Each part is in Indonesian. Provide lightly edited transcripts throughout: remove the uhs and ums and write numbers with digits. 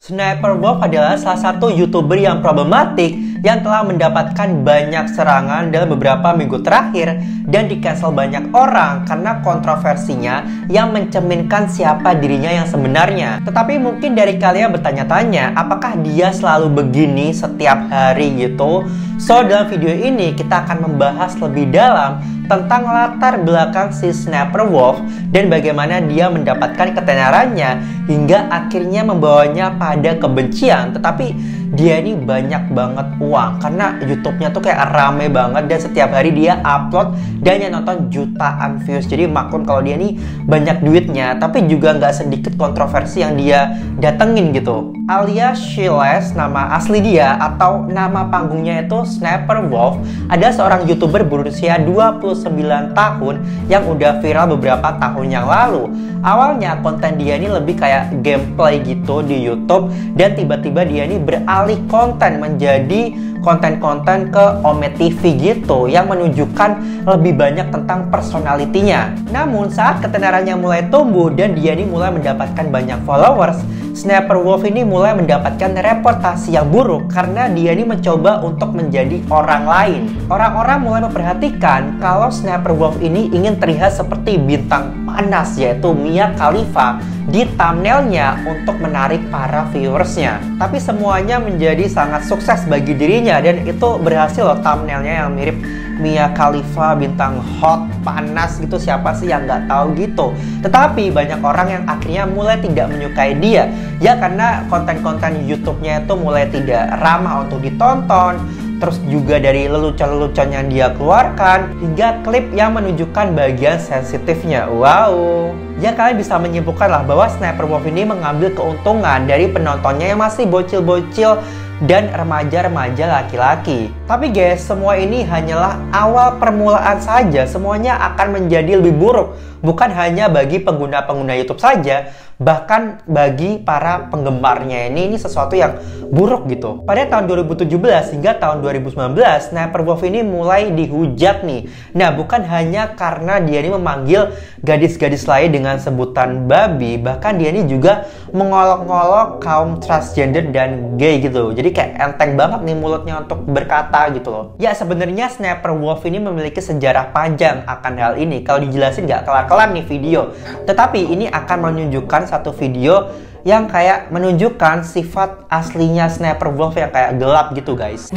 Sniper Wolf adalah salah satu YouTuber yang problematik yang telah mendapatkan banyak serangan dalam beberapa minggu terakhir dan di-cancel banyak orang karena kontroversinya yang mencerminkan siapa dirinya yang sebenarnya. Tetapi mungkin dari kalian bertanya-tanya, apakah dia selalu begini setiap hari gitu? So, dalam video ini kita akan membahas lebih dalam tentang latar belakang si Sniper Wolf dan bagaimana dia mendapatkan ketenarannya hingga akhirnya membawanya pada kebencian. Tetapi dia ini banyak banget uang karena YouTube-nya tuh kayak rame banget dan setiap hari dia upload dan yang nonton jutaan views. Jadi maklum kalau dia ini banyak duitnya, tapi juga nggak sedikit kontroversi yang dia datengin gitu. Alias Shiles, nama asli dia atau nama panggungnya itu Sniper Wolf, ada seorang YouTuber berusia 29 tahun yang udah viral beberapa tahun yang lalu. Awalnya konten dia ini lebih kayak gameplay gitu di YouTube dan tiba-tiba dia ini beralih konten menjadi konten-konten ke Ome TV gitu yang menunjukkan lebih banyak tentang personalitinya. Namun saat ketenarannya mulai tumbuh dan dia ini mulai mendapatkan banyak followers, Sniper Wolf ini mulai mendapatkan reputasi yang buruk karena dia ini mencoba untuk menjadi orang lain. Orang-orang mulai memperhatikan kalau Sniper Wolf ini ingin terlihat seperti bintang panas yaitu Mia Khalifa di thumbnailnya untuk menarik para viewersnya. Tapi semuanya menjadi sangat sukses bagi dirinya dan itu berhasil loh, thumbnailnya yang mirip Mia Khalifa bintang hot panas gitu, siapa sih yang nggak tahu gitu. Tetapi banyak orang yang akhirnya mulai tidak menyukai dia ya karena konten-konten YouTube-nya itu mulai tidak ramah untuk ditonton. Terus juga dari lelucon-lelucon yang dia keluarkan hingga klip yang menunjukkan bagian sensitifnya. Wow. Ya kalian bisa menyimpulkan lah bahwa Sniper Wolf ini mengambil keuntungan dari penontonnya yang masih bocil-bocil dan remaja-remaja laki-laki. Tapi guys, semua ini hanyalah awal permulaan saja. Semuanya akan menjadi lebih buruk. Bukan hanya bagi pengguna-pengguna YouTube saja, bahkan bagi para penggemarnya ini sesuatu yang buruk gitu. Pada tahun 2017 hingga tahun 2019, Sniper Wolf ini mulai dihujat nih. Nah, bukan hanya karena dia ini memanggil gadis-gadis lain dengan sebutan babi, bahkan dia ini juga mengolok-ngolok kaum transgender dan gay gitu. Jadi kayak enteng banget nih mulutnya untuk berkata gitu loh. Ya sebenarnya Sniper Wolf ini memiliki sejarah panjang akan hal ini. Kalau dijelasin nggak kelar-kelar nih video. Tetapi ini akan menunjukkan satu video yang kayak menunjukkan sifat aslinya Sniper Wolf yang kayak gelap gitu guys.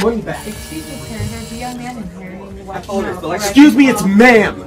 Excuse me, it's ma'am.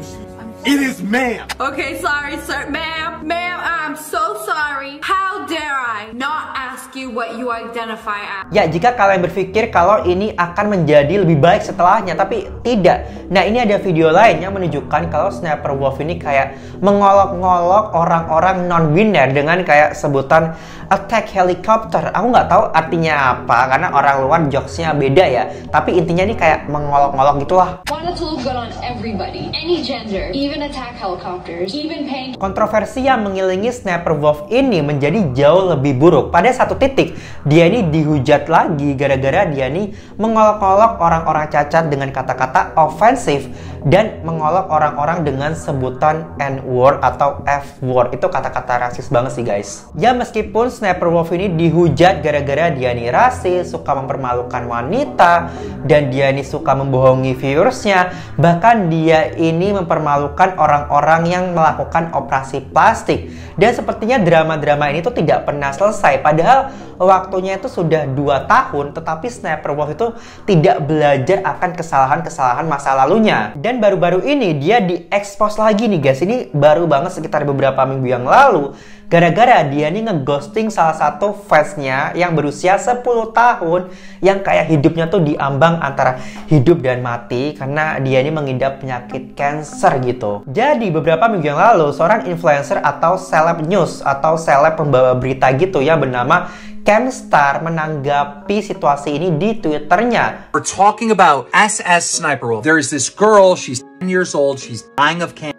It is ma'am. Okay, sorry, sir. Ma'am, I'm so sorry. How dare I not ask you what you identify as? Ya, jika kalian berpikir kalau ini akan menjadi lebih baik setelahnya, tapi tidak. Nah, ini ada video lain yang menunjukkan kalau Sniper Wolf ini kayak mengolok-ngolok orang-orang non-biner dengan kayak sebutan attack helicopter. Aku nggak tahu artinya apa karena orang luar jokesnya beda ya. Tapi intinya ini kayak mengolok-ngolok gitulah. Wanted to look good on everybody, any gender, even attack helicopters, even paying. Kontroversi yang mengiringi Sniper Wolf ini menjadi jauh lebih buruk. Pada satu titik, dia ini dihujat lagi gara-gara dia ini mengolok-olok orang-orang cacat dengan kata-kata ofensif dan mengolok orang-orang dengan sebutan N-word atau F-word. Itu kata-kata rasis banget sih guys. Ya meskipun Sniper Wolf ini dihujat gara-gara dia ini rasis, suka mempermalukan wanita, dan dia ini suka membohongi viewersnya, bahkan dia ini mempermalukan orang-orang yang melakukan operasi plastik. Dan sepertinya drama-drama ini tuh tidak pernah selesai. Padahal waktunya itu sudah 2 tahun, tetapi Sniper Wolf itu tidak belajar akan kesalahan-kesalahan masa lalunya. Dan baru-baru ini dia diekspos lagi nih guys. Ini baru banget sekitar beberapa minggu yang lalu. Gara-gara dia nih ngeghosting salah satu fansnya yang berusia 10 tahun yang kayak hidupnya tuh diambang antara hidup dan mati karena dia ini mengidap penyakit cancer gitu. Jadi beberapa minggu yang lalu seorang influencer atau seleb news atau seleb pembawa berita gitu ya bernama Camstar menanggapi situasi ini di Twitternya. We're talking about SS Sniper Wolf. There's this girl, she's 10 years old, she's dying of cancer.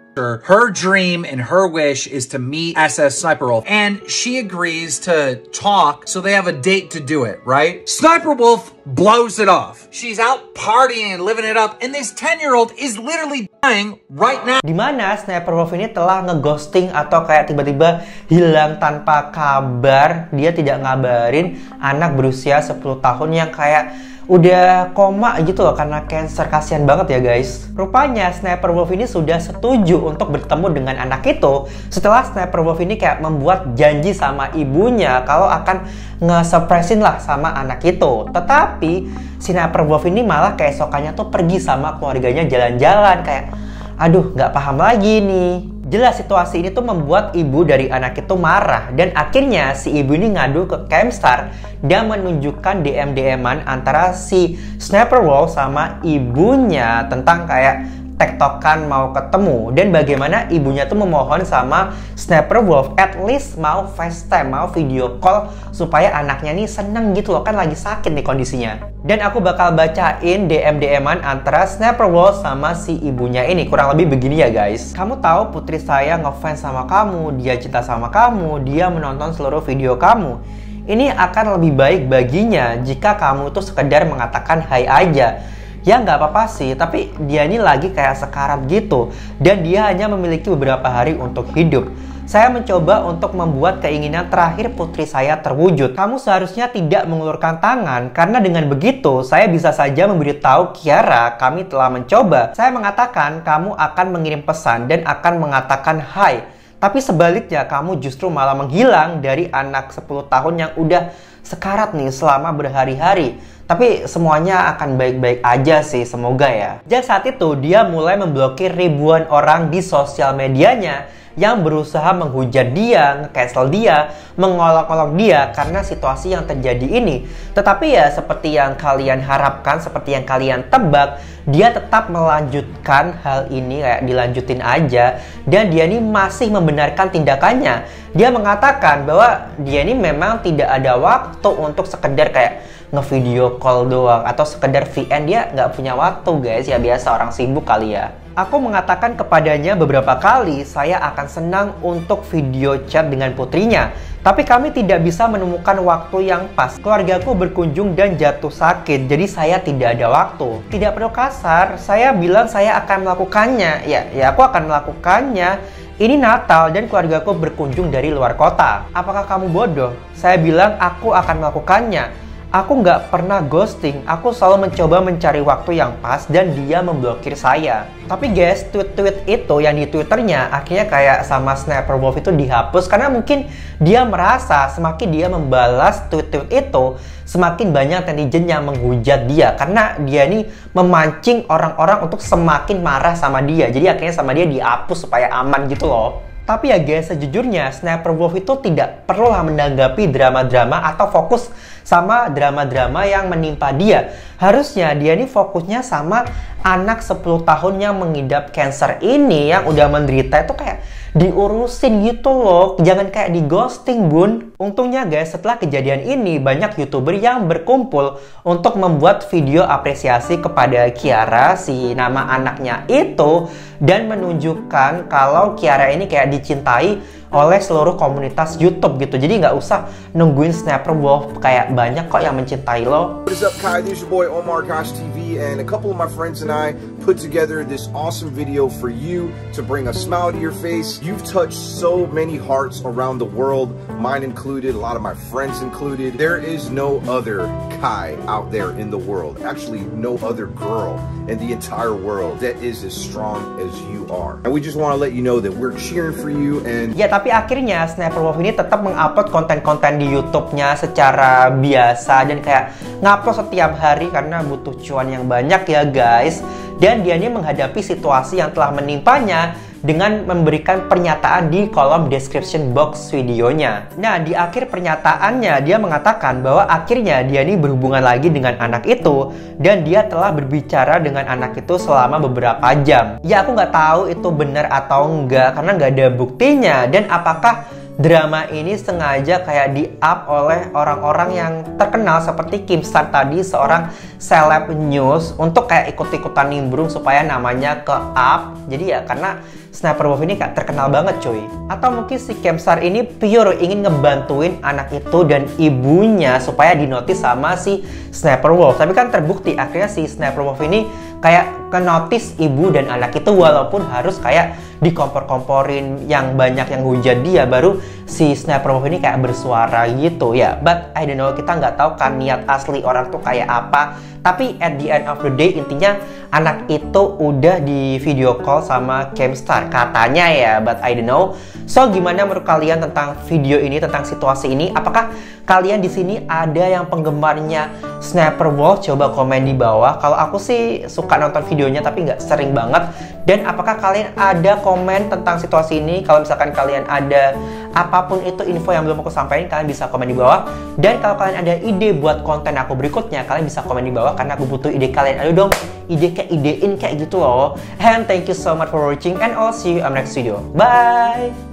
Her dream and her wish is to meet SS Sniper Wolf, and she agrees to talk, so they have a date to do it, right? Sniper Wolf blows it off. She's out partying and living it up, and this 10-year-old is literally dying right now. Dimana Sniper Wolf ini telah ngeghosting atau kayak tiba-tiba hilang tanpa kabar. Dia tidak ngabarin anak berusia 10 tahun yang kayak udah koma gitu loh karena cancer. Kasihan banget ya guys. Rupanya Sniper Wolf ini sudah setuju untuk bertemu dengan anak itu setelah Sniper Wolf ini kayak membuat janji sama ibunya kalau akan nge-surprisein lah sama anak itu. Tetapi Sniper Wolf ini malah keesokannya tuh pergi sama keluarganya jalan-jalan. Kayak aduh nggak paham lagi nih. Jelas situasi ini tuh membuat ibu dari anak itu marah. Dan akhirnya si ibu ini ngadu ke Keemstar dan menunjukkan DM-DM-an antara si Sniper Wolf sama ibunya tentang kayak tektokan mau ketemu. Dan bagaimana ibunya tuh memohon sama Sniper Wolf at least mau FaceTime, mau video call supaya anaknya nih seneng gitu loh, kan lagi sakit nih kondisinya. Dan aku bakal bacain DM-DM-an antara Sniper Wolf sama si ibunya ini. Kurang lebih begini ya guys. Kamu tahu putri saya ngefans sama kamu, dia cinta sama kamu, dia menonton seluruh video kamu. Ini akan lebih baik baginya jika kamu tuh sekedar mengatakan hai aja. Ya nggak apa-apa sih, tapi dia ini lagi kayak sekarat gitu. Dan dia hanya memiliki beberapa hari untuk hidup. Saya mencoba untuk membuat keinginan terakhir putri saya terwujud. Kamu seharusnya tidak mengulurkan tangan, karena dengan begitu saya bisa saja memberitahu Kiara kami telah mencoba. Saya mengatakan kamu akan mengirim pesan dan akan mengatakan hai. Tapi sebaliknya kamu justru malah menghilang dari anak 10 tahun yang udah sekarat nih selama berhari-hari. Tapi semuanya akan baik-baik aja sih, semoga ya. Sejak saat itu dia mulai memblokir ribuan orang di sosial medianya yang berusaha menghujat dia, nge-cancel dia, mengolok-olok dia karena situasi yang terjadi ini. Tetapi ya seperti yang kalian harapkan, seperti yang kalian tebak, dia tetap melanjutkan hal ini, kayak dilanjutin aja. Dan dia ini masih membenarkan tindakannya. Dia mengatakan bahwa dia ini memang tidak ada waktu untuk sekedar kayak nge-video call doang atau sekedar VN. Dia nggak punya waktu guys, ya biasa orang sibuk kali ya. Aku mengatakan kepadanya beberapa kali saya akan senang untuk video chat dengan putrinya, tapi kami tidak bisa menemukan waktu yang pas. Keluargaku berkunjung dan jatuh sakit, jadi saya tidak ada waktu. Tidak perlu kasar, saya bilang saya akan melakukannya. Ya aku akan melakukannya. Ini Natal dan keluargaku berkunjung dari luar kota. Apakah kamu bodoh? Saya bilang aku akan melakukannya. Aku nggak pernah ghosting, aku selalu mencoba mencari waktu yang pas dan dia memblokir saya. Tapi guys, tweet-tweet itu yang di Twitternya akhirnya kayak sama Sniper Wolf itu dihapus karena mungkin dia merasa semakin dia membalas tweet-tweet itu, semakin banyak netizen yang menghujat dia karena dia ini memancing orang-orang untuk semakin marah sama dia. Jadi akhirnya sama dia dihapus supaya aman gitu loh. Tapi ya guys, sejujurnya Sniper Wolf itu tidak perlulah menanggapi drama-drama atau fokus sama drama-drama yang menimpa dia. Harusnya dia ini fokusnya sama anak 10 tahun yang mengidap cancer ini yang udah menderita itu kayak diurusin gitu loh. Jangan kayak di ghosting bun. Untungnya guys, setelah kejadian ini banyak YouTuber yang berkumpul untuk membuat video apresiasi kepada Kiara, si nama anaknya itu, dan menunjukkan kalau Kiara ini kayak dicintai oleh seluruh komunitas YouTube gitu. Jadi nggak usah nungguin Sniper Wolf, kayak banyak kok yang mencintai lo. What is up, Kai? This is your boy Omar Kosh TV, and a couple of my friends and I put together this awesome video for you to bring a smile to your face. You've touched so many hearts around the world, mine included, a lot of my friends included. There is no other Kai out there in the world, actually no other girl in the entire world that is as strong as you are. And we just want to let you know that we're cheering for you. And ya, tapi akhirnya Sniper Wolf ini tetap mengupload konten-konten di YouTube-nya secara biasa dan kayak ngupload setiap hari karena butuh cuan yang banyak ya guys. Dan dia ini menghadapi situasi yang telah menimpanya dengan memberikan pernyataan di kolom description box videonya. Nah, di akhir pernyataannya dia mengatakan bahwa akhirnya dia ini berhubungan lagi dengan anak itu dan dia telah berbicara dengan anak itu selama beberapa jam. Ya, aku nggak tahu itu benar atau enggak karena nggak ada buktinya. Dan apakah drama ini sengaja kayak di-up oleh orang-orang yang terkenal seperti Kim Star tadi, seorang seleb news, untuk kayak ikut-ikutan nimbrung supaya namanya ke-up. Jadi ya karena Sniper Wolf ini kayak terkenal banget cuy. Atau mungkin si Kim Star ini pure ingin ngebantuin anak itu dan ibunya supaya dinotis sama si Sniper Wolf. Tapi kan terbukti akhirnya si Sniper Wolf ini kayak kenotis ibu dan anak itu, walaupun harus kayak dikompor-komporin yang banyak yang hujat dia, baru si Sniper Wolf ini kayak bersuara gitu ya. But I don't know, kita nggak tahu kan niat asli orang tuh kayak apa. Tapi at the end of the day, intinya anak itu udah di video call sama Kim Star katanya ya, but I don't know. So gimana menurut kalian tentang video ini, tentang situasi ini? Apakah kalian di sini ada yang penggemarnya Sniper Wolf? Coba komen di bawah. Kalau aku sih suka nonton videonya tapi nggak sering banget. Dan apakah kalian ada komen tentang situasi ini? Kalau misalkan kalian ada apapun itu info yang belum aku sampaikan, kalian bisa komen di bawah. Dan kalau kalian ada ide buat konten aku berikutnya, kalian bisa komen di bawah karena aku butuh ide kalian. Ayo dong, idein kayak gitu loh. And thank you so much for watching and I'll see you on next video. Bye!